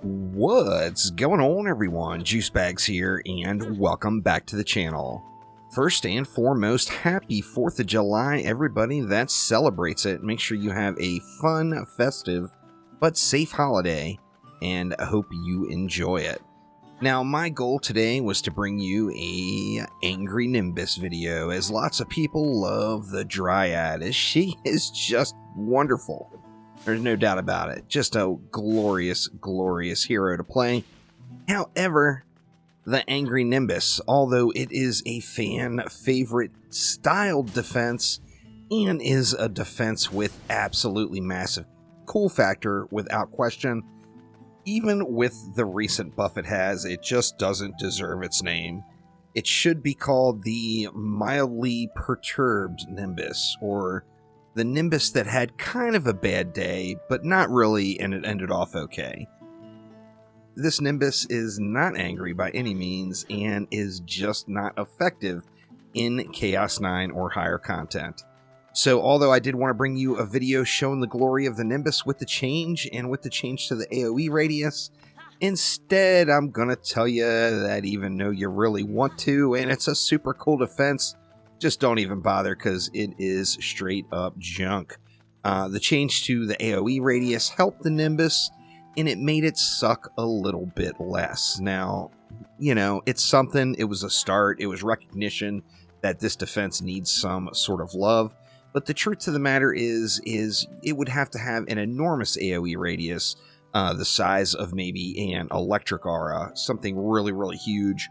What's going on, everyone? Juicebags here, and welcome back to the channel. First and foremost, happy 4th of July, everybody that celebrates it. Make sure you have a fun, festive, but safe holiday, and I hope you enjoy it. Now, my goal today was to bring you a Angry Nimbus video, as lots of people love the Dryad, as she is just wonderful. There's no doubt about it. Just a glorious, glorious hero to play. However, the Angry Nimbus, although it is a fan favorite styled defense and is a defense with absolutely massive cool factor without question, even with the recent buff it has, it just doesn't deserve its name. It should be called the mildly perturbed Nimbus, or the Nimbus that had kind of a bad day, but not really, and it ended off okay. This Nimbus is not angry by any means, and is just not effective in Chaos 9 or higher content. So although I did want to bring you a video showing the glory of the Nimbus with the change, and with the change to the AoE radius, instead I'm going to tell you that even though you really want to, and it's a super cool defense, just don't even bother, because it is straight up junk. The change to the AoE radius helped the Nimbus, and it made it suck a little bit less. Now, you know, it's something. It was a start. It was recognition that this defense needs some sort of love. But the truth of the matter is it would have to have an enormous AoE radius, the size of maybe an electric aura, something really, really huge.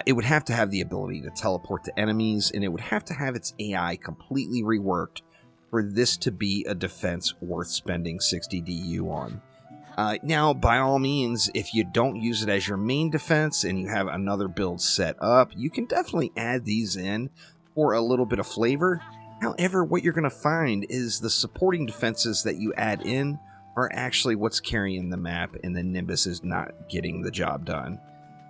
It would have to have the ability to teleport to enemies, and it would have to have its AI completely reworked for this to be a defense worth spending 60 DU on. Now, by all means, if you don't use it as your main defense and you have another build set up, you can definitely add these in for a little bit of flavor. However, what you're going to find is the supporting defenses that you add in are actually what's carrying the map, and the Nimbus is not getting the job done.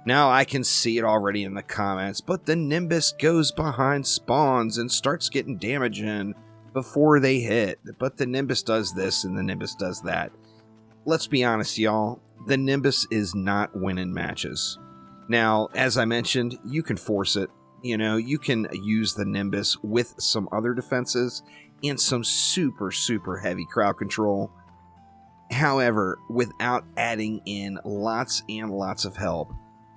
Now, I can see it already in the comments, but the Nimbus goes behind spawns and starts getting damage in before they hit. But the Nimbus does this and the Nimbus does that. Let's be honest, y'all. The Nimbus is not winning matches. Now, as I mentioned, you can force it. You know, you can use the Nimbus with some other defenses and some super, super heavy crowd control. However, without adding in lots and lots of help,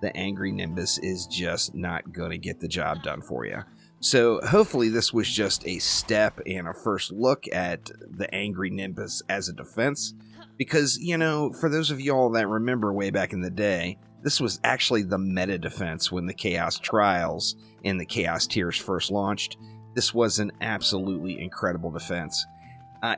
the Angry Nimbus is just not going to get the job done for you. So hopefully this was just a step and a first look at the Angry Nimbus as a defense. Because, you know, for those of y'all that remember way back in the day, this was actually the meta defense when the Chaos Trials and the Chaos Tiers first launched. This was an absolutely incredible defense.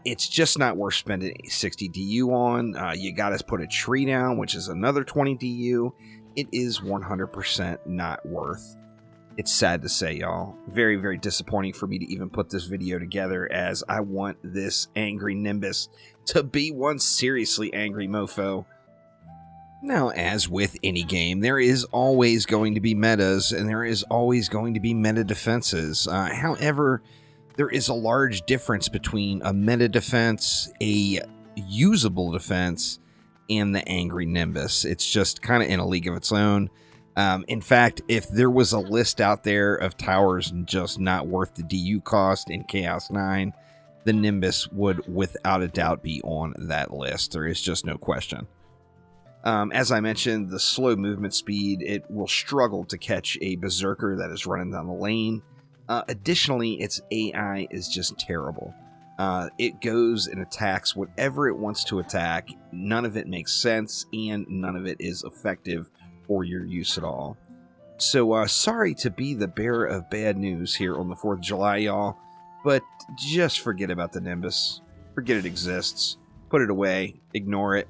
It's just not worth spending 60 DU on. You got to put a tree down, which is another 20 DU. It is 100% not worth. It's sad to say, y'all. Very, very disappointing for me to even put this video together, as I want this Angry Nimbus to be one seriously angry mofo. Now, as with any game, there is always going to be metas, and there is always going to be meta defenses. However, there is a large difference between a meta defense, a usable defense, and the Angry Nimbus. It's just kind of in a league of its own. In fact, if there was a list out there of towers just not worth the DU cost in Chaos 9, the Nimbus would without a doubt be on that list. There is just no question. As I mentioned, the slow movement speed, it will struggle to catch a Berserker that is running down the lane. Additionally, its AI is just terrible. It goes and attacks whatever it wants to attack. None of it makes sense, and none of it is effective for your use at all. So, sorry to be the bearer of bad news here on the 4th of July, y'all, but just forget about the Nimbus. Forget it exists. Put it away. Ignore it.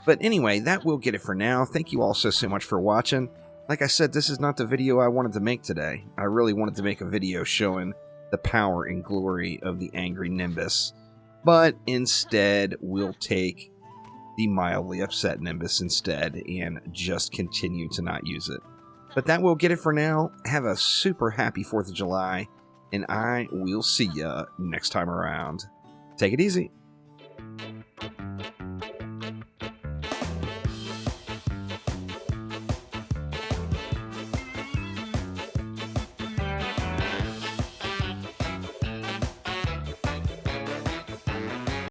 But anyway, that will get it for now. Thank you all so much for watching. Like I said, this is not the video I wanted to make today. I really wanted to make a video showing the power and glory of the Angry Nimbus. But instead, we'll take the mildly upset Nimbus instead and just continue to not use it. But that will get it for now. Have a super happy 4th of July, and I will see ya next time around. Take it easy.